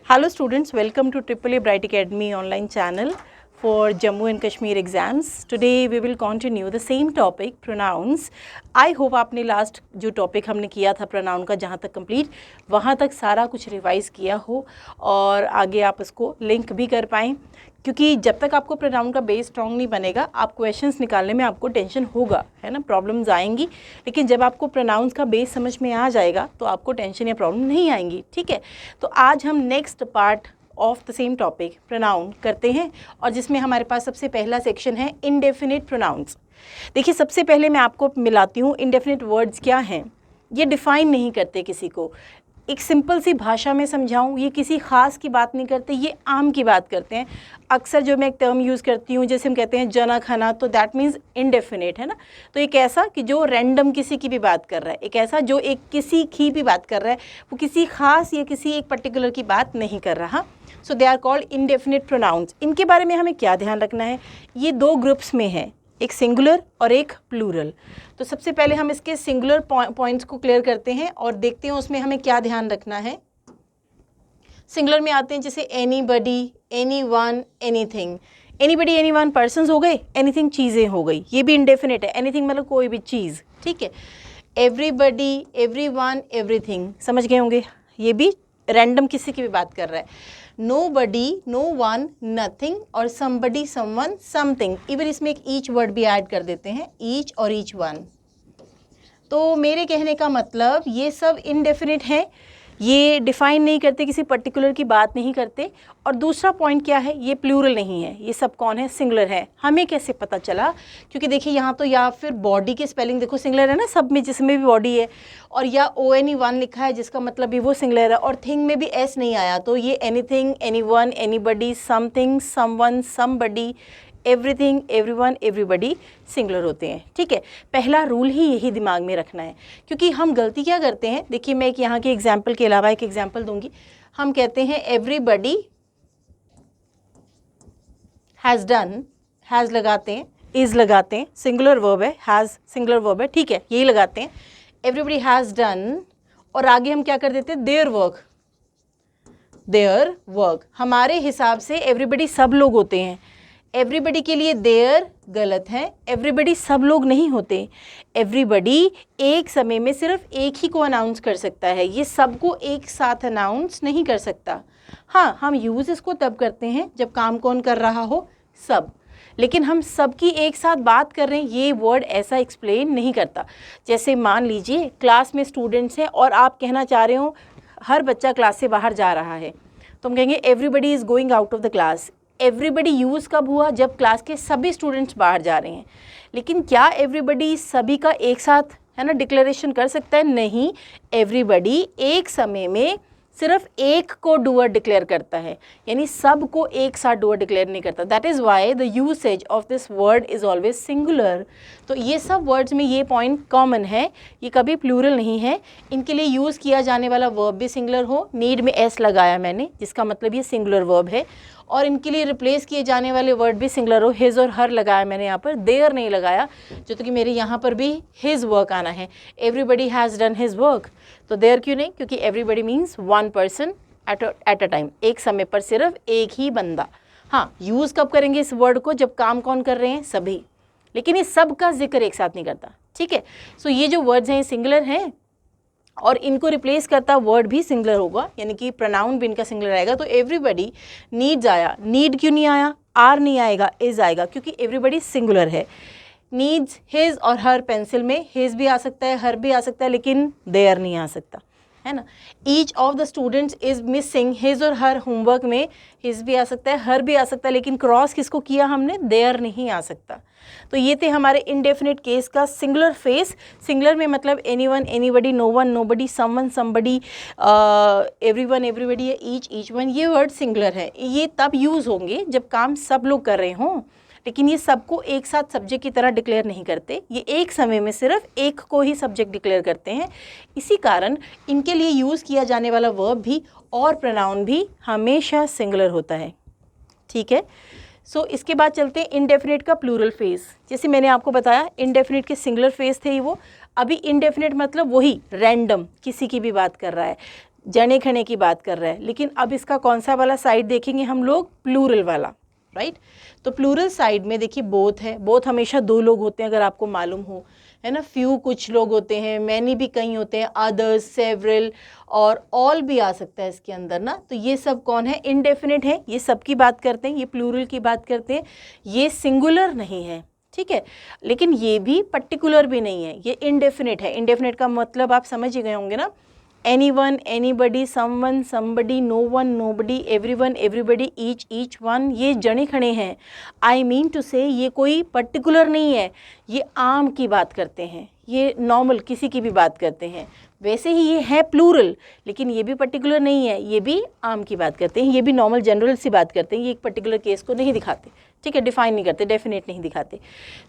Hello students, welcome to AAA Bright Academy online channel for Jammu and Kashmir exams. Today we will continue the same topic, pronouns. I hope आपने last जो topic हमने किया था pronoun का जहाँ तक complete वहाँ तक सारा कुछ रिवाइज़ किया हो और आगे आप उसको लिंक भी कर पाएँ, क्योंकि जब तक आपको प्रोनाउन का बेस स्ट्रॉन्ग नहीं बनेगा आप क्वेश्चंस निकालने में आपको टेंशन होगा, है ना, प्रॉब्लम्स आएंगी। लेकिन जब आपको प्रोनाउंस का बेस समझ में आ जाएगा तो आपको टेंशन या प्रॉब्लम नहीं आएंगी। ठीक है, तो आज हम next part of the same topic pronoun करते हैं और जिसमें हमारे पास सबसे पहला सेक्शन है इनडेफिनिट प्रोनाउंस। देखिए, सबसे पहले मैं आपको मिलाती हूँ इनडेफिनिट वर्ड्स क्या हैं। ये डिफ़ाइन नहीं करते किसी को, एक सिंपल सी भाषा में समझाऊं, ये किसी ख़ास की बात नहीं करते, ये आम की बात करते हैं। अक्सर जो मैं एक टर्म यूज़ करती हूँ जैसे हम कहते हैं जना खना, तो दैट मीन्स इनडेफिनिट, है ना। तो एक ऐसा कि जो रैंडम किसी की भी बात कर रहा है, एक ऐसा जो एक किसी की भी बात कर रहा है, वो किसी ख़ास या किसी एक पर्टिकुलर की बात नहीं कर रहा। So they are called indefinite pronouns. इनके बारे में हमें क्या ध्यान रखना है, ये दो ग्रुप्स में है, एक सिंगुलर और एक प्लूरल। तो सबसे पहले हम इसके सिंगुलर पॉइंट्स को क्लियर करते हैं और देखते हैं उसमें हमें क्या ध्यान रखना है। सिंगुलर में आते हैं जैसे anybody, anyone, anything. Anybody, anyone persons हो गए, एनीथिंग चीज़ें हो गई, ये भी इनडेफिनिट है। एनीथिंग मतलब कोई भी चीज़, ठीक है। एवरीबडी, एवरीवन, एवरीथिंग, समझ गए होंगे, ये भी रैंडम किसी की भी बात कर रहा है। नोबडी, नो वन, नथिंग और समबडी, समवन, समथिंग। इवन इसमें एक ईच वर्ड भी ऐड कर देते हैं, ईच और ईच वन। तो मेरे कहने का मतलब ये सब इनडेफिनिट है, ये डिफ़ाइन नहीं करते, किसी पर्टिकुलर की बात नहीं करते। और दूसरा पॉइंट क्या है, ये प्लूरल नहीं है, ये सब कौन है, सिंगुलर है। हमें कैसे पता चला, क्योंकि देखिए यहाँ तो या फिर बॉडी की स्पेलिंग देखो सिंगुलर है ना, सब में जिसमें भी बॉडी है, और या ONE1 लिखा है जिसका मतलब भी वो सिंगुलर है, और थिंग में भी एस नहीं आया, तो ये anything, anyone, anybody, something, someone, somebody, everything, everyone, everybody singular होते हैं। ठीक है, पहला रूल ही यही दिमाग में रखना है, क्योंकि हम गलती क्या करते हैं। देखिए, मैं एक यहाँ के एग्जाम्पल के अलावा एक एग्जाम्पल दूंगी। हम कहते हैं एवरीबडी हैज़ डन, हैज़ लगाते हैं, इज़ लगाते हैं, सिंगुलर वर्ब है, हैज़ सिंगुलर वर्ब है, ठीक है, यही लगाते हैं। एवरीबडी हैज़ डन और आगे हम क्या कर देते हैं, देयर वर्क, देयर वर्क। हमारे हिसाब से एवरीबडी सब लोग होते हैं, एवरीबडी के लिए देयर गलत है, एवरीबडी सब लोग नहीं होते। एवरीबडी एक समय में सिर्फ एक ही को अनाउंस कर सकता है, ये सबको एक साथ अनाउंस नहीं कर सकता। हाँ, हम यूज़ इसको तब करते हैं जब काम कौन कर रहा हो, सब। लेकिन हम सबकी एक साथ बात कर रहे हैं, ये वर्ड ऐसा एक्सप्लेन नहीं करता। जैसे मान लीजिए क्लास में स्टूडेंट्स हैं और आप कहना चाह रहे हो हर बच्चा क्लास से बाहर जा रहा है, तो हम कहेंगे everybody is going out of the class. Everybody use कब हुआ, जब क्लास के सभी स्टूडेंट्स बाहर जा रहे हैं। लेकिन क्या एवरीबडी सभी का एक साथ, है ना, डिक्लेरेशन कर सकता है? नहीं, एवरीबडी एक समय में सिर्फ एक को डूअर डिक्लेयर करता है, यानी सब को एक साथ डूअर डिक्लेयर नहीं करता। That is why the usage of this word is always singular. तो ये सब वर्ड्स में ये पॉइंट कॉमन है, ये कभी प्लूरल नहीं है। इनके लिए यूज़ किया जाने वाला वर्ब भी सिंगुलर हो, नीड में एस लगाया मैंने, जिसका मतलब ये सिंगुलर वर्ब है। और इनके लिए रिप्लेस किए जाने वाले वर्ड भी सिंगुलर हो, हिज और हर लगाया मैंने यहाँ पर, देयर नहीं लगाया, जो तो कि मेरे यहाँ पर भी हिज वर्क आना है। Everybody has done his work, तो देयर क्यों नहीं, क्योंकि everybody means one person at a time, एक समय पर सिर्फ एक ही बंदा। हाँ, यूज़ कब करेंगे इस वर्ड को, जब काम कौन कर रहे हैं, सभी। लेकिन ये सब का जिक्र एक साथ नहीं करता। ठीक है, सो ये जो वर्ड्स हैं सिंगुलर हैं और इनको रिप्लेस करता वर्ड भी सिंगुलर होगा, यानी कि प्रोनाउन भी इनका सिंगुलर आएगा। तो एवरीबडी, नीड्स आया, नीड क्यों नहीं आया, आर नहीं आएगा, इज आएगा, क्योंकि एवरीबडी सिंगुलर है। नीड्स हिज और हर, पेंसिल में हिज भी आ सकता है, हर भी आ सकता है, लेकिन देयर नहीं आ सकता, है ना। Each of the students is missing, his और हर, होमवर्क में हिज भी आ सकता है, हर भी आ सकता है, लेकिन क्रॉस किसको किया हमने, देयर नहीं आ सकता। तो ये थे हमारे इनडेफिनिट केस का सिंगुलर फेस। सिंगुलर में मतलब anyone, anybody, no one, nobody, someone, somebody, everyone, everybody, each, each one, ये वर्ड सिंगुलर है। ये तब यूज़ होंगे जब काम सब लोग कर रहे हों, लेकिन ये सबको एक साथ सब्जेक्ट की तरह डिक्लेयर नहीं करते, ये एक समय में सिर्फ एक को ही सब्जेक्ट डिक्लेयर करते हैं। इसी कारण इनके लिए यूज़ किया जाने वाला वर्ब भी और प्रोनाउन भी हमेशा सिंगुलर होता है। ठीक है, सो इसके बाद चलते हैं इनडेफिनिट का प्लूरल फेस। जैसे मैंने आपको बताया इनडेफिनिट के सिंगुलर फेस थे वो, अभी इनडेफिनिट मतलब वही रैंडम, किसी की भी बात कर रहा है। जने खने की बात कर रहा है, लेकिन अब इसका कौन सा वाला साइड देखेंगे हम लोग, प्लूरल वाला, राइट। तो प्लूरल साइड में देखिए बोथ है, बोथ हमेशा दो लोग होते हैं अगर आपको मालूम हो, है ना। फ्यू कुछ लोग होते हैं, मैनी भी कई होते हैं, अदर्स, सेवरल और ऑल भी आ सकता है इसके अंदर ना। तो ये सब कौन है, इनडेफिनिट है, ये सब की बात करते हैं, ये प्लूरल की बात करते हैं, ये सिंगुलर नहीं है, ठीक है। लेकिन ये भी पर्टिकुलर भी नहीं है, ये इनडेफिनिट है। इनडेफिनिट का मतलब आप समझ ही गए होंगे ना, anyone, anybody, someone, somebody, no one, nobody, everyone, everybody, each one, ये जने खड़े हैं। I mean to say ये कोई पर्टिकुलर नहीं है, ये आम की बात करते हैं, ये नॉर्मल किसी की भी बात करते हैं। वैसे ही ये है प्लूरल, लेकिन ये भी पर्टिकुलर नहीं है, ये भी आम की बात करते हैं, ये भी नॉर्मल जनरल सी बात करते हैं, ये एक पर्टिकुलर केस को नहीं दिखाते, ठीक है, डिफाइन नहीं करते, डेफिनेट नहीं दिखाते।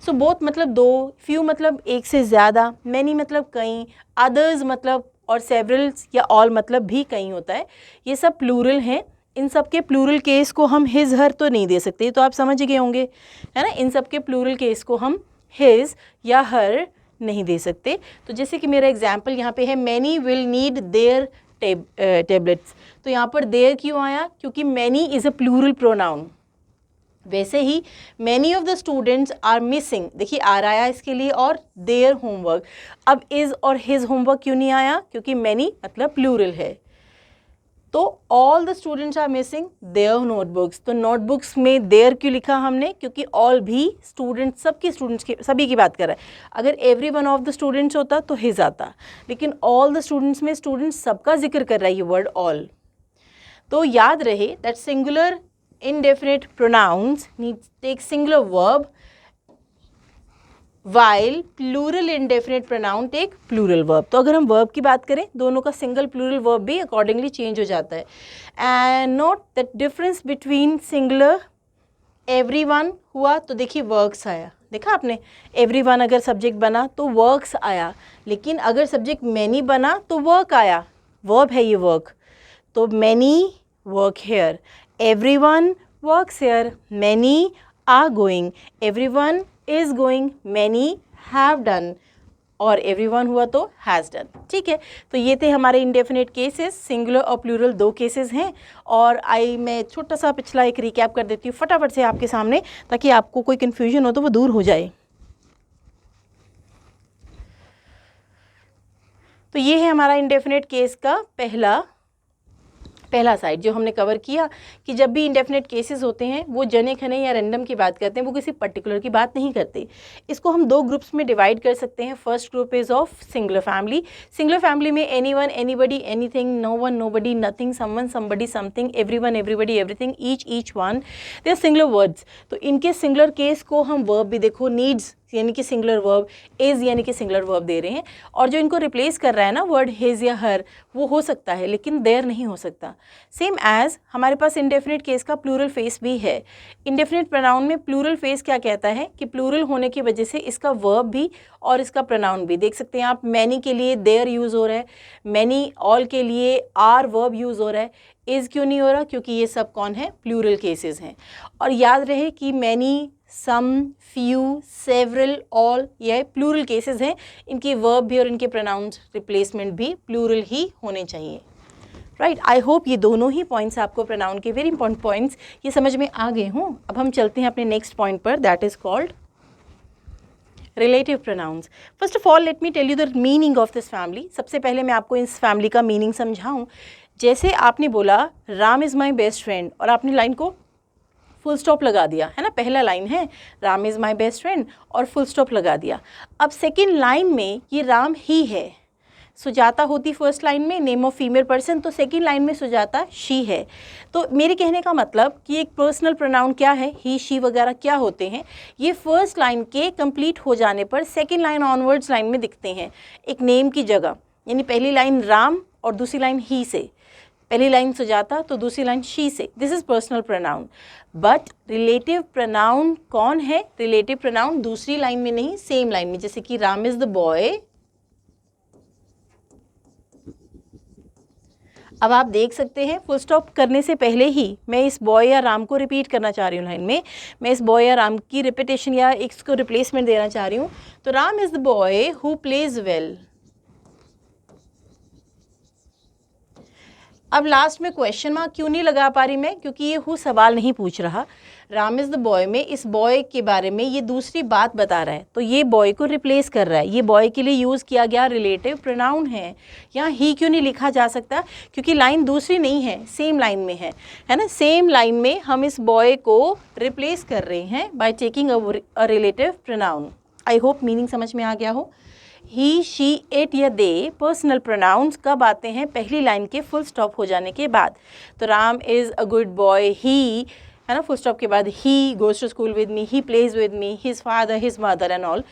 सो बोथ मतलब दो, फ्यू मतलब एक से ज़्यादा, मैनी मतलब कई, अदर्स मतलब और सेवरल्स या ऑल मतलब भी कई होता है, ये सब प्लूरल हैं। इन सब के प्लूरल केस को हम हिज हर तो नहीं दे सकते, तो आप समझ गए होंगे, है ना। इन सब के प्लूरल केस को हम हिज या हर नहीं दे सकते। तो जैसे कि मेरा एग्जाम्पल यहाँ पे है, many will need their tablets, तो यहाँ पर देयर क्यों आया, क्योंकि many is a plural pronoun. वैसे ही many of the students are missing, देखिए आर आया इसके लिए, और देयर होमवर्क। अब इज़ और हिज होमवर्क क्यों नहीं आया, क्योंकि मैनी मतलब प्लूरल है। तो all the students are missing their notebooks, तो नोटबुक्स में देयर क्यों लिखा हमने, क्योंकि ऑल भी स्टूडेंट्स, सबकी स्टूडेंट्स की, सभी की बात कर रहा है। अगर every one of the students होता तो हिज आता, लेकिन ऑल द स्टूडेंट्स में स्टूडेंट्स सबका जिक्र कर रहा है ये वर्ड ऑल। तो याद रहे that singular indefinite pronouns need take singular verb, while plural indefinite pronoun take plural verb। तो अगर हम verb की बात करें, दोनों का single plural verb भी accordingly change हो जाता है। and note that difference between singular everyone हुआ तो देखिए works आया, देखा आपने, everyone अगर subject बना तो works आया, लेकिन अगर subject many बना तो work आया, verb है ये work। तो many work here, everyone works here, many are going, everyone is going, many have done, और everyone हुआ तो has done, ठीक है। तो ये थे हमारे indefinite cases, सिंगुलर और प्लूरल दो केसेस हैं। और मैं छोटा सा पिछला एक रिकैप कर देती हूँ फटाफट से आपके सामने, ताकि आपको कोई कन्फ्यूजन हो तो वो दूर हो जाए। तो ये है हमारा इंडेफिनेट केस का पहला साइड जो हमने कवर किया, कि जब भी इंडेफिनेट केसेस होते हैं वो जने खने या रैंडम की बात करते हैं, वो किसी पर्टिकुलर की बात नहीं करते। इसको हम दो ग्रुप्स में डिवाइड कर सकते हैं। First group is of singular family. Singular family में anyone, anybody, anything, no one, nobody, nothing, someone, somebody, something, everyone, everybody, everything, each one, they are singular words. तो इनके सिंगुलर केस को हम verb भी देखो, नीड्स यानी कि singular verb, is यानी कि सिंगुलर वर्ब दे रहे हैं, और जो इनको रिप्लेस कर रहा है ना वर्ड हिज या हर, वो हो सकता है लेकिन देयर नहीं हो सकता। सेम एज हमारे पास इंडेफिनिट केस का प्लूरल फेस भी है। इंडेफिनिट प्रोनाउन में प्लूरल फेस क्या कहता है कि प्लूरल होने की वजह से इसका वर्ब भी और इसका प्रोनाउन भी, देख सकते हैं आप, मैनी के लिए देयर यूज़ हो रहा है, मैनी ऑल के लिए आर वर्ब यूज़ हो रहा है, इज़ क्यों नहीं हो रहा, क्योंकि ये सब कौन है, प्लूरल केसेस हैं। और याद रहे कि मैनी, सम, फ्यू, सेवरल, ऑल, यह प्लूरल केसेस हैं, इनकी वर्ब भी और इनके प्रोनाउंस रिप्लेसमेंट भी प्लूरल ही होने चाहिए, राइट। आई होप ये दोनों ही पॉइंट्स आपको प्रोनाउन के वेरी इंपॉर्टेंट पॉइंट्स ये समझ में आ गए हों। अब हम चलते हैं अपने नेक्स्ट पॉइंट पर, that is called relative pronouns. First of all let me tell you the meaning of this family. सबसे पहले मैं आपको इस फैमिली का मीनिंग समझाऊँ। जैसे आपने बोला Ram is my best friend, और आपने लाइन को फुल स्टॉप लगा दिया, है ना, पहला लाइन है Ram is my best friend और फुल स्टॉप लगा दिया। अब सेकेंड लाइन में ये राम ही है, सुजाता होती फर्स्ट लाइन में, नेम ऑफ फीमेल पर्सन, तो सेकेंड लाइन में सुजाता शी है। तो मेरे कहने का मतलब कि एक पर्सनल प्रोनाउन क्या है, ही, शी वगैरह क्या होते हैं, ये फर्स्ट लाइन के कंप्लीट हो जाने पर सेकेंड लाइन ऑनवर्ड्स लाइन में दिखते हैं एक नेम की जगह। यानी पहली लाइन राम और दूसरी लाइन ही से, पहली लाइन सुजाता तो दूसरी लाइन शी से, this is personal pronoun. But relative pronoun कौन है, रिलेटिव प्रोनाउन दूसरी लाइन में नहीं, सेम लाइन में, जैसे कि राम इज द बॉय। अब आप देख सकते हैं फुल स्टॉप करने से पहले ही मैं इस बॉय या राम को रिपीट करना चाह रही हूँ लाइन में, मैं इस बॉय या राम की रिपीटेशन या इसको रिप्लेसमेंट देना चाह रही हूँ। तो Ram is the boy who plays well, अब लास्ट में क्वेश्चन मार्क क्यों नहीं लगा पा रही मैं, क्योंकि ये हु सवाल नहीं पूछ रहा। राम इज़ द बॉय में इस बॉय के बारे में ये दूसरी बात बता रहा है, तो ये बॉय को रिप्लेस कर रहा है। ये बॉय के लिए यूज़ किया गया रिलेटिव प्रोनाउन है। यहाँ ही क्यों नहीं लिखा जा सकता, क्योंकि लाइन दूसरी नहीं है, सेम लाइन में है ना। सेम लाइन में हम इस बॉय को रिप्लेस कर रहे हैं by taking a relative pronoun. I hope meaning समझ में आ गया हो। ही, शी, इट या दे पर्सनल प्रोनाउंस कब आते हैं, पहली लाइन के फुल स्टॉप हो जाने के बाद। तो Ram is a good boy, he है ना, फुल स्टॉप के बाद he goes to school with me, he plays with me, his father, his mother and all.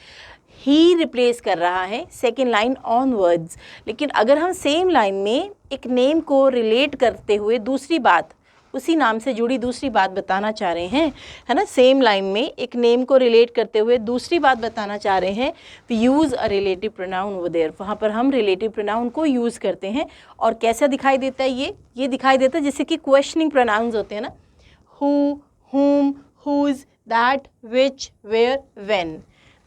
He replace कर रहा है सेकेंड लाइन ऑनवर्ड्स। लेकिन अगर हम सेम लाइन में एक नेम को रिलेट करते हुए दूसरी बात, उसी नाम से जुड़ी दूसरी बात बताना चाह रहे हैं, है ना, सेम लाइन में एक नेम को रिलेट करते हुए दूसरी बात बताना चाह रहे हैं, we use a relative pronoun over there. वहाँ पर हम रिलेटिव प्रोनाउन को यूज़ करते हैं। और कैसा दिखाई देता है ये दिखाई देता है जैसे कि क्वेश्चनिंग प्रोनाउंस होते हैं ना, who, whom, whose, that, which, where, when।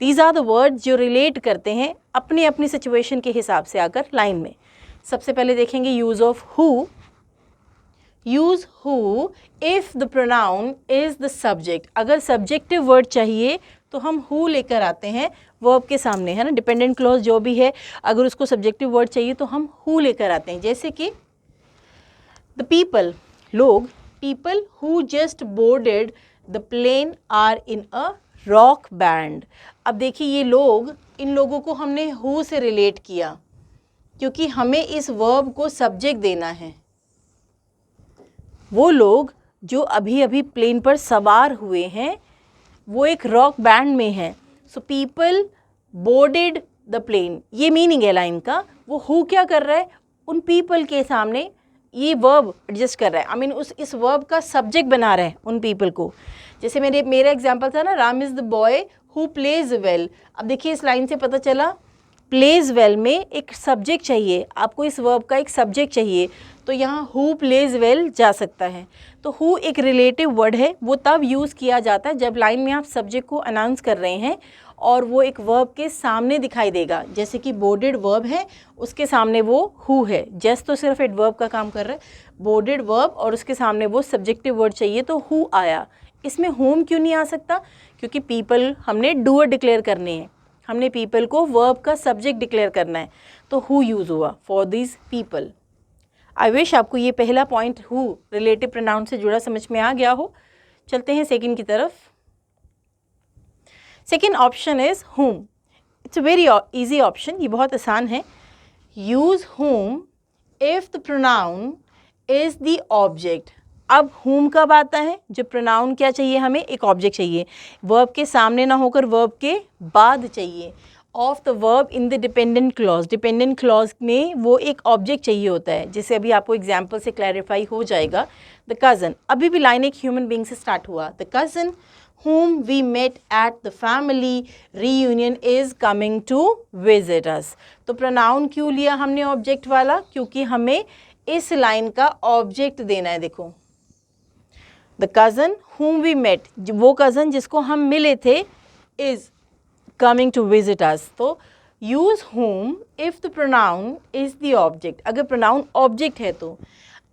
These are the words जो रिलेट करते हैं अपनी अपनी सिचुएशन के हिसाब से आकर लाइन में। सबसे पहले देखेंगे use of who. Use who if the pronoun is the subject. अगर सब्जेक्टिव वर्ड चाहिए तो हम हु लेकर आते हैं वर्ब के सामने, है ना। डिपेंडेंट क्लॉज जो भी है, अगर उसको सब्जेक्टिव वर्ड चाहिए तो हम हु लेकर आते हैं। जैसे कि द पीपल, लोग, people who just boarded the plane are in a rock band। अब देखिए ये लोग, इन लोगों को हमने who से रिलेट किया क्योंकि हमें इस वर्ब को सब्जेक्ट देना है। वो लोग जो अभी अभी प्लेन पर सवार हुए हैं वो एक रॉक बैंड में हैं। So people boarded the plane, ये मीनिंग है लाइन का। वो who क्या कर रहा है, उन पीपल के सामने ये वर्ब एडजस्ट कर रहा है। आई मीन इस वर्ब का सब्जेक्ट बना रहा है उन पीपल को। जैसे मेरा एग्जांपल था ना, Ram is the boy who plays well. अब देखिए इस लाइन से पता चला प्लेज वेल में एक सब्जेक्ट चाहिए, आपको इस वर्ब का एक सब्जेक्ट चाहिए, तो यहाँ हु प्लेज वेल जा सकता है। तो हु एक रिलेटिव वर्ड है, वो तब यूज़ किया जाता है जब लाइन में आप सब्जेक्ट को अनाउंस कर रहे हैं और वो एक वर्ब के सामने दिखाई देगा। जैसे कि बोर्डेड वर्ब है, उसके सामने वो हु है। जस्ट तो सिर्फ एडवर्ब का काम कर रहा है, बोर्डेड वर्ब और उसके सामने वो सब्जेक्टिव वर्ड चाहिए तो हु आया। इसमें होम क्यों नहीं आ सकता, क्योंकि पीपल हमने डूअर डिक्लेयर करने हैं, हमने पीपल को वर्ब का सब्जेक्ट डिक्लेयर करना है, तो हु यूज़ हुआ for this people. I wish आपको ये पहला पॉइंट हु रिलेटिव प्रोनाउन से जुड़ा समझ में आ गया हो। चलते हैं सेकंड की तरफ। Second option is whom। It's a very easy option, ये बहुत आसान है। Use whom if the pronoun is the object. अब whom कब आता है, जब प्रोनाउन क्या चाहिए, हमें एक ऑब्जेक्ट चाहिए, वर्ब के सामने ना होकर वर्ब के बाद चाहिए। Of the verb in the dependent clause, dependent clause में वो एक ऑब्जेक्ट चाहिए होता है, जिसे अभी आपको एग्जाम्पल से क्लैरिफाई हो जाएगा। द कज़न, अभी भी लाइन एक ह्यूमन बींग से स्टार्ट हुआ। The cousin whom we met at the family reunion is coming to visit us। तो प्रोनाउन क्यों लिया हमने ऑब्जेक्ट वाला, क्योंकि हमें इस लाइन का ऑब्जेक्ट देना है। देखो the cousin whom we met, वो कज़न जिसको हम मिले थे, is coming to visit us। तो use whom if the pronoun is the object। अगर प्रोनाउन ऑब्जेक्ट है तो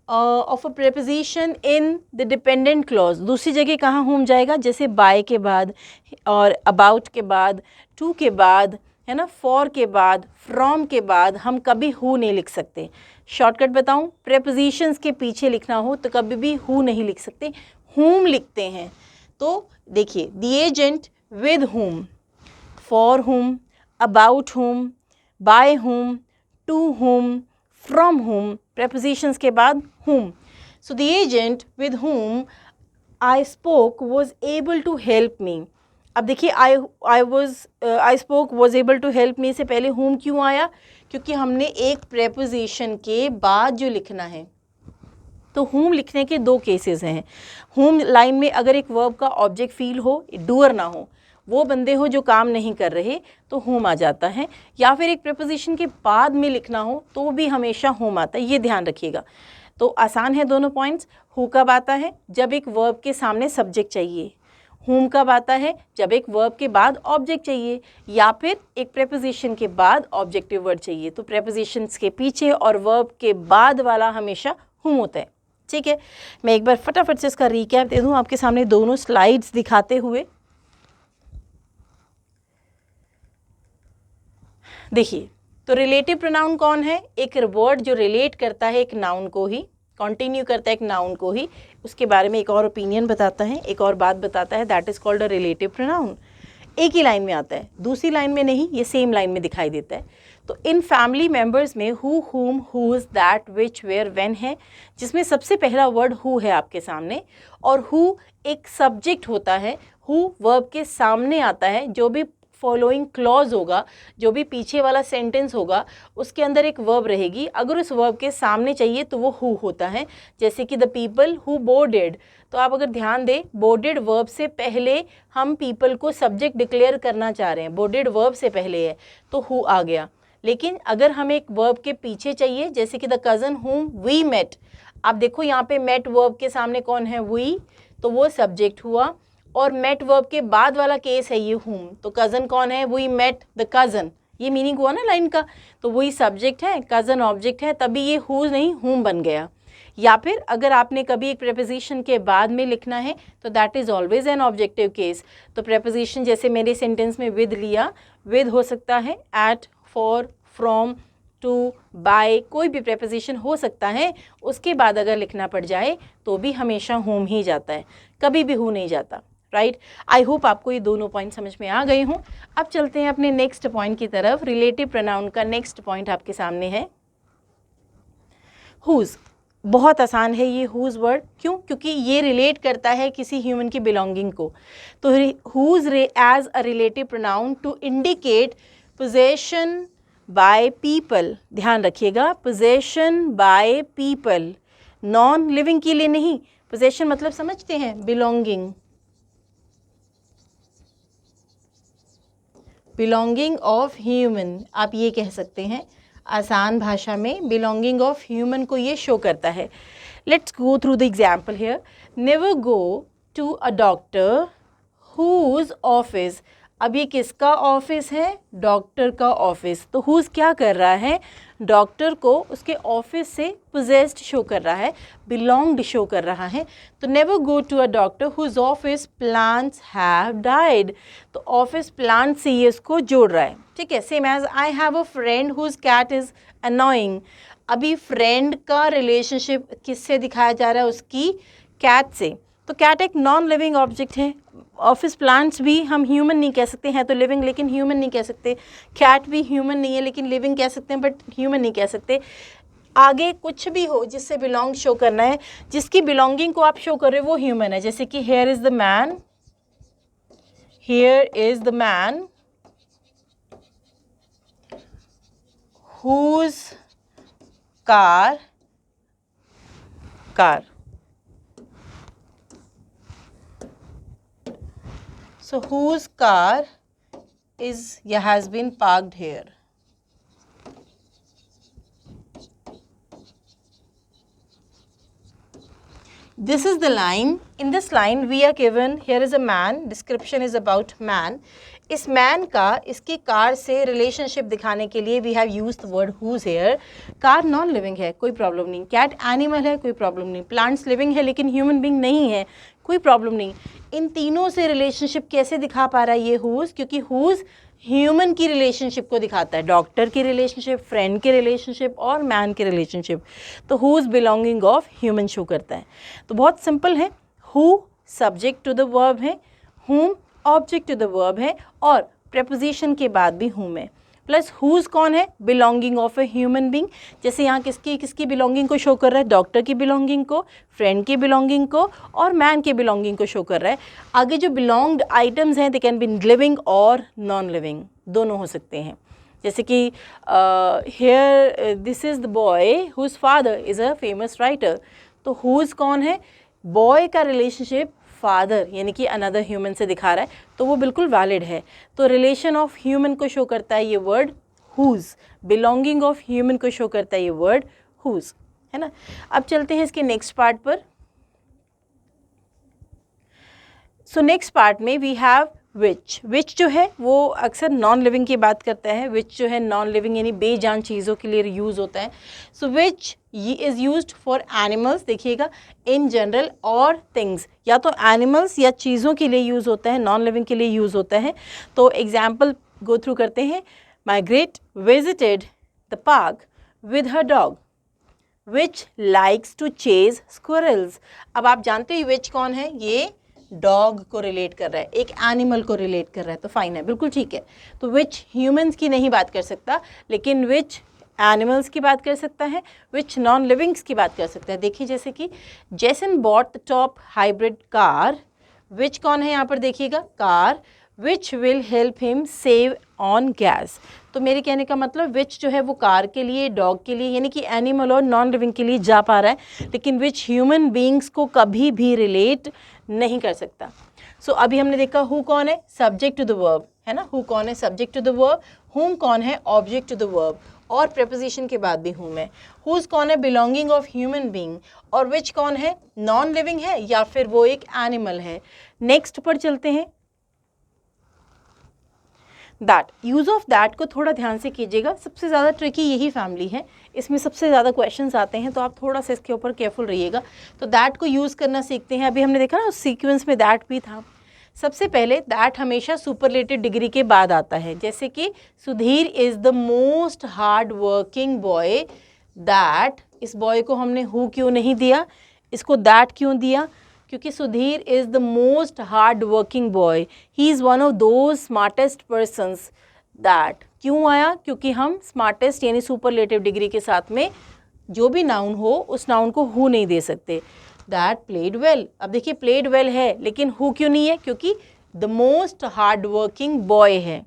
of a preposition in the dependent clause, दूसरी जगह कहाँ होम जाएगा, जैसे बाय के बाद और अबाउट के बाद, टू के बाद, है ना, फॉर के बाद, फ्रॉम के बाद हम कभी हु नहीं लिख सकते। शॉर्टकट बताऊँ, प्रेपोजिशंस के पीछे लिखना हो तो कभी भी हु नहीं लिख सकते, हुम लिखते हैं। तो देखिए the agent with whom, for whom, about whom, by whom, to whom, from whom, prepositions के बाद whom। So the agent with whom I spoke was able to help me। अब देखिए I spoke was able to help me से पहले whom क्यों आया, क्योंकि हमने एक preposition के बाद जो लिखना है। तो whom लिखने के दो केसेस हैं। whom लाइन में अगर एक वर्ब का ऑब्जेक्ट फील हो, डूअर ना हो, वो बंदे हो जो काम नहीं कर रहे, तो होम आ जाता है। या फिर एक प्रेपोजिशन के बाद में लिखना हो तो भी हमेशा होम आता है, ये ध्यान रखिएगा। तो आसान है दोनों पॉइंट्स। हु कब आता है, जब एक वर्ब के सामने सब्जेक्ट चाहिए। होम कब आता है, जब एक वर्ब के बाद ऑब्जेक्ट चाहिए, या फिर एक प्रेपोजिशन के बाद ऑब्जेक्टिव वर्ड चाहिए। तो प्रेपोजिशंस के पीछे और वर्ब के बाद वाला हमेशा whom होता है। ठीक है, मैं एक बार फटाफट से इसका रिकैप दे दूँ आपके सामने दोनों स्लाइड्स दिखाते हुए। देखिए, तो रिलेटिव प्रोनाउन कौन है? एक वर्ड जो रिलेट करता है एक नाउन को ही, कंटिन्यू करता है एक नाउन को ही, उसके बारे में एक और ओपिनियन बताता है, एक और बात बताता है, that is called a relative pronoun. एक ही लाइन में आता है, दूसरी लाइन में नहीं, ये सेम लाइन में दिखाई देता है। तो इन फैमिली मेंबर्स में who, whom, whose, that, which, where, when है, जिसमें सबसे पहला वर्ड हु है आपके सामने, और हु एक सब्जेक्ट होता है, हु वर्ब के सामने आता है। जो भी फॉलोइंग क्लॉज होगा, जो भी पीछे वाला सेंटेंस होगा, उसके अंदर एक वर्ब रहेगी। अगर उस वर्ब के सामने चाहिए तो वो हु होता है। जैसे कि द पीपल हु बोर्डेड, तो आप अगर ध्यान दें, बोर्डेड वर्ब से पहले हम पीपल को सब्जेक्ट डिक्लेयर करना चाह रहे हैं, बोर्डेड वर्ब से पहले है तो हु आ गया। लेकिन अगर हमें एक वर्ब के पीछे चाहिए, जैसे कि the cousin whom we met, आप देखो यहाँ पे मेट वर्ब के सामने कौन है? वी, तो वो सब्जेक्ट हुआ। और मेट वर्ब के बाद वाला केस है ये हुम, तो कज़न कौन है? वी मेट द कज़न, ये मीनिंग हुआ ना लाइन का। तो वही सब्जेक्ट है, कज़न ऑब्जेक्ट है, तभी ये हु नहीं हुम बन गया। या फिर अगर आपने कभी एक प्रेपोजिशन के बाद में लिखना है तो that is always an objective case. तो प्रेपोजिशन जैसे मेरे सेंटेंस में विद लिया, विद हो सकता है at, for, from, to, by, कोई भी प्रेपोजिशन हो सकता है। उसके बाद अगर लिखना पड़ जाए तो भी हमेशा होम ही जाता है, कभी भी हु नहीं जाता। राइट, आई होप आपको ये दोनों पॉइंट समझ में आ गए हों। अब चलते हैं अपने नेक्स्ट पॉइंट की तरफ। रिलेटिव प्रोनाउन का नेक्स्ट पॉइंट आपके सामने है हुज। बहुत आसान है ये हुज वर्ड, क्यों? क्योंकि ये रिलेट करता है किसी ह्यूमन की बिलोंगिंग को। तो whose as a relative pronoun to indicate possession by people, ध्यान रखिएगा, possession by people, non living के लिए नहीं। पोजेशन मतलब समझते हैं, बिलोंगिंग, बिलोंगिंग ऑफ ह्यूमन, आप ये कह सकते हैं आसान भाषा में। बिलोंगिंग ऑफ ह्यूमन को ये शो करता है। Let's go through the example here. Never go to a doctor whose office, अब ये किसका ऑफिस है? डॉक्टर का ऑफिस। तो हुज क्या कर रहा है? डॉक्टर को उसके ऑफिस से पोजेस्ड शो कर रहा है, बिलोंग्ड शो कर रहा है। तो never go to a doctor whose office plants have died, तो ऑफिस प्लांट से ये इसको जोड़ रहा है। ठीक है, same as I have a friend whose cat is annoying. अभी फ्रेंड का रिलेशनशिप किससे दिखाया जा रहा है? उसकी कैट से। तो कैट एक नॉन लिविंग ऑब्जेक्ट है। ऑफिस प्लांट्स भी हम ह्यूमन नहीं कह सकते हैं, तो लिविंग, लेकिन ह्यूमन नहीं कह सकते। कैट भी ह्यूमन नहीं है लेकिन लिविंग कह सकते हैं, बट ह्यूमन नहीं कह सकते। आगे कुछ भी हो जिससे बिलोंग शो करना है, जिसकी बिलोंगिंग को आप शो कर रहे हो वो ह्यूमन है। जैसे कि here is the man, here is the man whose car, car. So whose car is has been parked here? This is the line. In this line we are given, here is a man, description is about man. इस man का इसकी car से relationship दिखाने के लिए we have used the word whose here. Car non living है, कोई problem नहीं। कैट एनिमल है, कोई प्रॉब्लम नहीं। प्लांट्स लिविंग है लेकिन ह्यूमन बीइंग नहीं है, कोई प्रॉब्लम नहीं। इन तीनों से रिलेशनशिप कैसे दिखा पा रहा है ये हुज? क्योंकि हुज ह्यूमन की रिलेशनशिप को दिखाता है, डॉक्टर की रिलेशनशिप, फ्रेंड की रिलेशनशिप और मैन की रिलेशनशिप। तो whose belonging of human show करता है। तो बहुत सिंपल है, who subject to the verb है, whom object to the verb है, और प्रेपोजिशन के बाद भी हुम है। प्लस हुज कौन है? Belonging of a human being. जैसे यहाँ किसकी किसकी बिलोंगिंग को शो कर रहा है? डॉक्टर की बिलोंगिंग को, फ्रेंड की बिलोंगिंग को और मैन की बिलोंगिंग को शो कर रहा है। आगे जो बिलोंग्ड आइटम्स हैं दे कैन बी लिविंग और नॉन लिविंग, दोनों हो सकते हैं। जैसे कि here this is the boy whose father is a famous writer. तो हुज कौन है? बॉय का रिलेशनशिप फादर यानी कि अनदर ह्यूमन से दिखा रहा है, तो वो बिल्कुल वैलिड है। तो रिलेशन ऑफ ह्यूमन को शो करता है ये word whose, belonging of human को शो करता है ये वर्ड हुज, है ना। अब चलते हैं इसके नेक्स्ट पार्ट पर। सो नेक्स्ट पार्ट में वी हैव विच जो है वो अक्सर नॉन लिविंग की बात करता है, विच जो है नॉन लिविंग यानी बेजान चीज़ों के लिए यूज़ होता है। सो विच ये इज़ यूज्ड फॉर एनिमल्स, देखिएगा, इन जनरल, और थिंग्स, या तो एनिमल्स या चीज़ों के लिए यूज़ होता है, नॉन लिविंग के लिए यूज़ होता है। तो एग्जाम्पल गो थ्रू करते हैं। Margaret visited the park with her dog which likes to chase squirrels. अब आप जानते हो विच कौन है, ये डॉग को रिलेट कर रहा है, एक एनिमल को रिलेट कर रहा है, तो फाइन है, बिल्कुल ठीक है। तो विच ह्यूमंस की नहीं बात कर सकता, लेकिन विच एनिमल्स की बात कर सकता है, विच नॉन लिविंग्स की बात कर सकता है। देखिए जैसे कि Jason bought the top hybrid car, which कौन है यहाँ पर, देखिएगा, car, which will help him save on gas. तो मेरे कहने का मतलब विच जो है वो कार के लिए, डॉग के लिए, यानी कि एनिमल और नॉन लिविंग के लिए जा पा रहा है, लेकिन विच ह्यूमन बींग्स को कभी भी रिलेट नहीं कर सकता। सो अभी हमने देखा हु कौन है, सब्जेक्ट टू द वर्ब, है ना, हु कौन है, सब्जेक्ट टू द वर्ब, हुम कौन है, ऑब्जेक्ट टू द वर्ब, और प्रेपोजिशन के बाद भी हुम है। हुज कौन है, बिलोंगिंग ऑफ ह्यूमन बींग, और विच कौन है, नॉन लिविंग है या फिर वो एक एनिमल है। नेक्स्ट पर चलते हैं, दैट, यूज़ ऑफ दैट को थोड़ा ध्यान से कीजिएगा, सबसे ज़्यादा ट्रिकी यही फैमिली है, इसमें सबसे ज़्यादा क्वेश्चंस आते हैं, तो आप थोड़ा सा इसके ऊपर केयरफुल रहिएगा। तो दैट को यूज़ करना सीखते हैं। अभी हमने देखा ना उस सीक्वेंस में दैट भी था। सबसे पहले दैट हमेशा सुपरलेटिव डिग्री के बाद आता है, जैसे कि Sudhir is the most hard working boy that, इस बॉय को हमने हु क्यों नहीं दिया, इसको दैट क्यों दिया, क्योंकि Sudhir is the most hard working boy, he is one of those smartest persons that. क्यों आया, क्योंकि हम स्मार्टेस्ट यानी सुपरलेटिव डिग्री के साथ में जो भी नाउन हो उस नाउन को हु नहीं दे सकते। दैट प्लेड वेल, अब देखिए प्लेड वेल है लेकिन हु क्यों नहीं है, क्योंकि the most hard working boy है,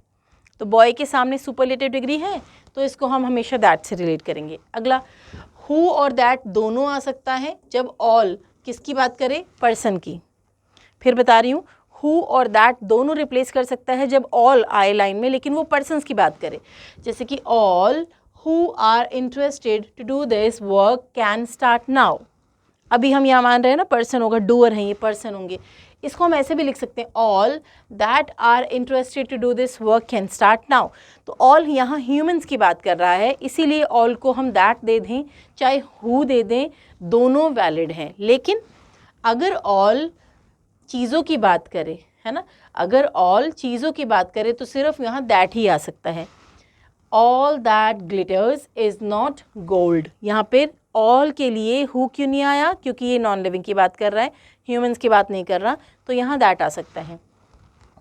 तो बॉय के सामने सुपरलेटिव डिग्री है, तो इसको हम हमेशा दैट से रिलेट करेंगे। अगला, हु और दैट दोनों आ सकता है जब ऑल किसकी बात करें, पर्सन की। फिर बता रही हूँ, हु और दैट दोनों रिप्लेस कर सकता है जब ऑल आए लाइन में, लेकिन वो पर्सन्स की बात करे, जैसे कि all who are interested to do this work can start now. अभी हम यहाँ मान रहे हैं ना पर्सन होगा, डूअर हैं ये, पर्सन होंगे, इसको हम ऐसे भी लिख सकते हैं, all that are interested to do this work can start now. तो ऑल यहाँ ह्यूमंस की बात कर रहा है, इसीलिए ऑल को हम दैट दे दें चाहे हु दे दें, दोनों वैलिड हैं। लेकिन अगर ऑल चीज़ों की बात करें, है ना, अगर ऑल चीज़ों की बात करें तो सिर्फ यहाँ दैट ही आ सकता है। All that glitters is not gold, यहाँ पर ऑल के लिए हु क्यों नहीं आया, क्योंकि ये नॉन लिविंग की बात कर रहा है, ह्यूमंस की बात नहीं कर रहा, तो यहाँ दैट आ सकता है।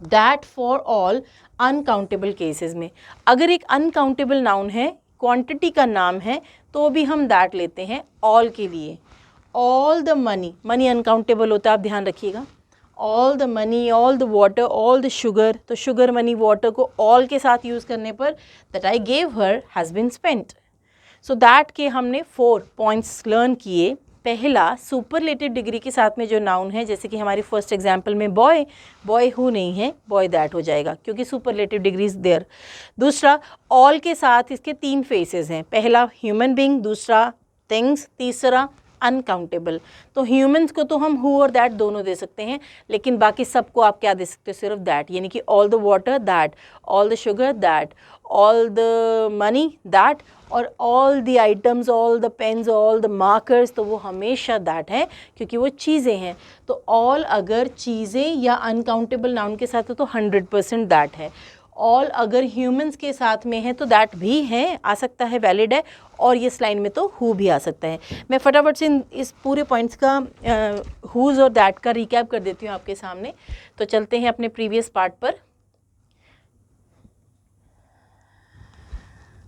That for all uncountable cases में, अगर एक अनकाउंटेबल नाउन है, क्वांटिटी का नाम है, तो भी हम दैट लेते हैं ऑल के लिए। All the money, money uncountable होता है, आप ध्यान रखिएगा। All the money, all the water, all the sugar, तो शुगर, मनी, वाटर को ऑल के साथ यूज़ करने पर that I gave her has been spent. So that के हमने 4 पॉइंट्स लर्न किए। पहला, सुपरलेटिव डिग्री के साथ में जो नाउन है, जैसे कि हमारी फर्स्ट एग्जांपल में बॉय, बॉय हु नहीं है, बॉय दैट हो जाएगा क्योंकि सुपरलेटिव डिग्री इज देयर। दूसरा, ऑल के साथ इसके 3 फेसेस हैं, पहला ह्यूमन बीइंग, दूसरा थिंग्स, तीसरा अनकाउंटेबल। तो ह्यूमंस को तो हम हु और दैट दोनों दे सकते हैं, लेकिन बाकी सबको आप क्या दे सकते हो, सिर्फ दैट, यानी कि all the water that, all the sugar that, all the money that, और all the items, all the pens, all the markers, तो वो हमेशा दैट है क्योंकि वो चीज़ें हैं। तो ऑल अगर चीज़ें या अनकाउंटेबल नाउन के साथ है तो 100% दैट है। ऑल अगर ह्यूमंस के साथ में है तो दैट भी है, आ सकता है, वैलिड है, और ये लाइन में तो हु भी आ सकता है। मैं फटाफट से इस पूरे पॉइंट्स का हुज और दैट का रिकैप कर देती हूँ आपके सामने। तो चलते हैं अपने प्रीवियस पार्ट पर।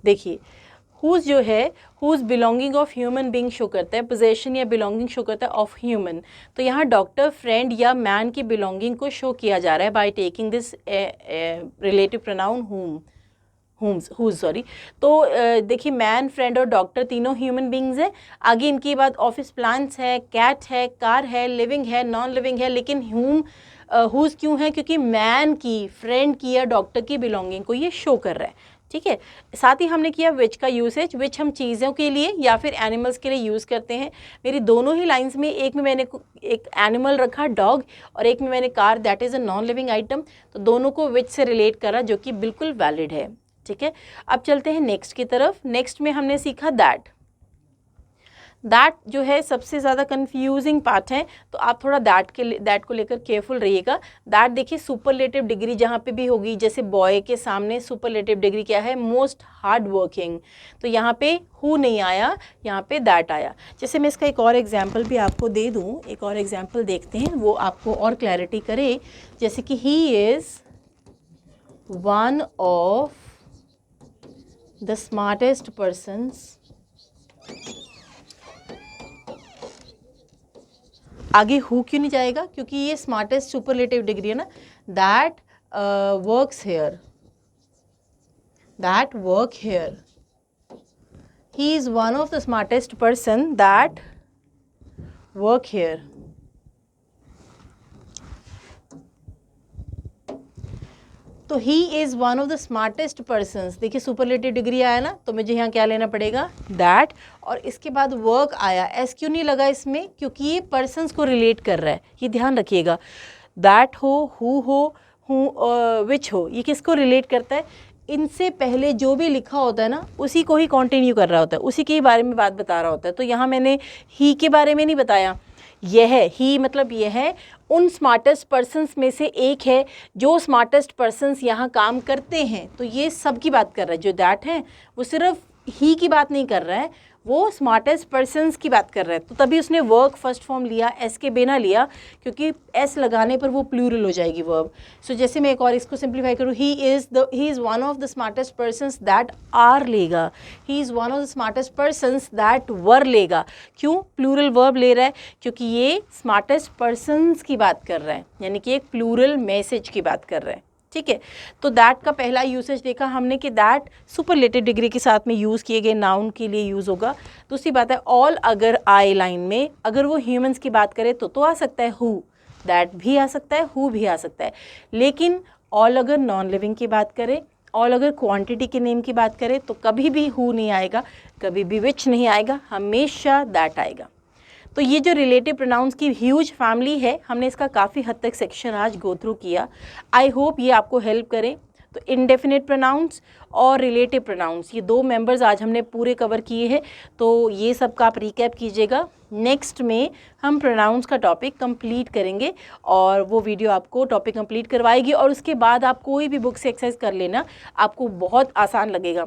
देखिए, हुज जो है, whose belonging of human being show करता है, पोजेशन या बिलोंगिंग शो करता है ऑफ ह्यूमन। तो यहाँ डॉक्टर, फ्रेंड या मैन की बिलोंगिंग को शो किया जा रहा है by taking this relative pronoun whose, sorry. तो देखिए, मैन, फ्रेंड और डॉक्टर तीनों ह्यूमन बींग्स हैं। आगे इनकी बात ऑफिस प्लांट्स है, कैट है, कार है, लिविंग है, नॉन लिविंग है, लेकिन हुज क्यों है, क्योंकि मैन की, फ्रेंड की या डॉक्टर की बिलोंगिंग को ये शो कर रहा है। ठीक है। साथ ही हमने किया विच का यूसेज, विच हम चीज़ों के लिए या फिर एनिमल्स के लिए यूज़ करते हैं। मेरी दोनों ही लाइंस में एक में मैंने एक एनिमल रखा डॉग और एक में मैंने car, that is a non living item, तो दोनों को विच से रिलेट करा जो कि बिल्कुल वैलिड है। ठीक है, अब चलते हैं नेक्स्ट की तरफ। नेक्स्ट में हमने सीखा दैट। दैट जो है सबसे ज़्यादा कंफ्यूजिंग पार्ट है, तो आप थोड़ा दैट को लेकर केयरफुल रहिएगा। दैट देखिए सुपरलेटिव डिग्री जहाँ पे भी होगी, जैसे बॉय के सामने सुपरलेटिव डिग्री क्या है, मोस्ट हार्ड वर्किंग, तो यहाँ पे हु नहीं आया, यहाँ पे दैट आया। जैसे मैं इसका एक और एग्जाम्पल भी आपको दे दूँ, एक और एग्जाम्पल देखते हैं, वो आपको और क्लैरिटी करे। जैसे कि ही is one of the smartest persons, आगे हु क्यों नहीं जाएगा, क्योंकि ये स्मार्टेस्ट सुपरलेटिव डिग्री है ना। That works here, that work here, he is one of the smartest person that work here. तो he is one of the smartest persons, देखिए सुपरलेटिव डिग्री आया ना, तो मुझे यहाँ क्या लेना पड़ेगा, दैट, और इसके बाद वर्क आया। एस क्यों नहीं लगा इसमें, क्योंकि ये पर्सन्स को रिलेट कर रहा है, ये ध्यान रखिएगा। दैट हो, हु विच हो, ये किसको रिलेट करता है, इनसे पहले जो भी लिखा होता है ना उसी को ही कंटिन्यू कर रहा होता है, उसी के बारे में बात बता रहा होता है। तो यहाँ मैंने ही के बारे में नहीं बताया, यह है ही, मतलब यह है उन स्मार्टेस्ट पर्सन्स में से एक है, जो स्मार्टेस्ट पर्सन्स यहाँ काम करते हैं। तो ये सब की बात कर रहा है, जो दैट है वो सिर्फ ही की बात नहीं कर रहा है, वो स्मार्टेस्ट पर्सन्स की बात कर रहा है। तो तभी उसने वर्क फर्स्ट फॉर्म लिया, एस के बिना लिया, क्योंकि एस लगाने पर वो प्लूरल हो जाएगी वर्ब। सो जैसे मैं एक और इसको सिंप्लीफाई करूँ, he is one of the smartest persons that are लेगा, he is one of the smartest persons that were लेगा। क्यों प्लूरल वर्ब ले रहा है, क्योंकि ये स्मार्टेस्ट पर्सन्स की बात कर रहा है, यानी कि एक प्लूरल मैसेज की बात कर रहा है। ठीक है, तो दैट का पहला यूसेज देखा हमने कि दैट सुपरलेटिव डिग्री के साथ में यूज़ किए गए नाउन के लिए यूज़ होगा। दूसरी बात है ऑल, अगर आई लाइन में अगर वो ह्यूमंस की बात करे तो आ सकता है हु, दैट भी आ सकता है, हु भी आ सकता है। लेकिन ऑल अगर नॉन लिविंग की बात करे, ऑल अगर क्वांटिटी के नेम की बात करे तो कभी भी हु नहीं आएगा, कभी भी विच नहीं आएगा, हमेशा दैट आएगा। तो ये जो रिलेटिव प्रोनाउंस की ह्यूज फैमिली है, हमने इसका काफ़ी हद तक सेक्शन आज गो थ्रू किया। आई होप ये आपको हेल्प करें। तो इनडेफिनेट प्रोनाउंस और रिलेटिव प्रोनाउंस, ये दो मेंबर्स आज हमने पूरे कवर किए हैं। तो ये सब का आप रिकैप कीजिएगा। नेक्स्ट में हम प्रोनाउंस का टॉपिक कंप्लीट करेंगे और वो वीडियो आपको टॉपिक कंप्लीट करवाएगी, और उसके बाद आप कोई भी बुक से एक्सरसाइज कर लेना, आपको बहुत आसान लगेगा।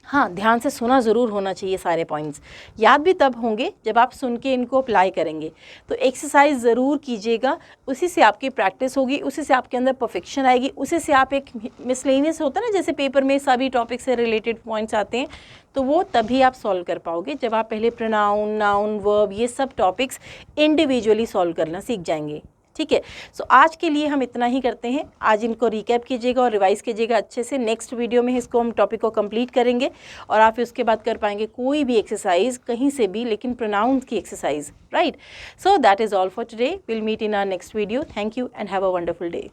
हाँ, ध्यान से सुना ज़रूर होना चाहिए, सारे पॉइंट्स याद भी तब होंगे जब आप सुन के इनको अप्लाई करेंगे। तो एक्सरसाइज ज़रूर कीजिएगा, उसी से आपकी प्रैक्टिस होगी, उसी से आपके अंदर परफेक्शन आएगी, उसी से आप एक मिसलेनियस होता है ना, जैसे पेपर में सभी टॉपिक से रिलेटेड पॉइंट्स आते हैं, तो वो तभी आप सॉल्व कर पाओगे जब आप पहले प्रोनाउन, नाउन, वर्ब, ये सब टॉपिक्स इंडिविजुअली सॉल्व करना सीख जाएंगे। ठीक है, सो आज के लिए हम इतना ही करते हैं। आज इनको रिकैप कीजिएगा और रिवाइज कीजिएगा अच्छे से। नेक्स्ट वीडियो में इसको हम टॉपिक को कंप्लीट करेंगे और आप उसके बाद कर पाएंगे कोई भी एक्सरसाइज कहीं से भी, लेकिन प्रोनाउंस की exercise, right. So that is all for today. Will meet in our next video. Thank you and have a wonderful day.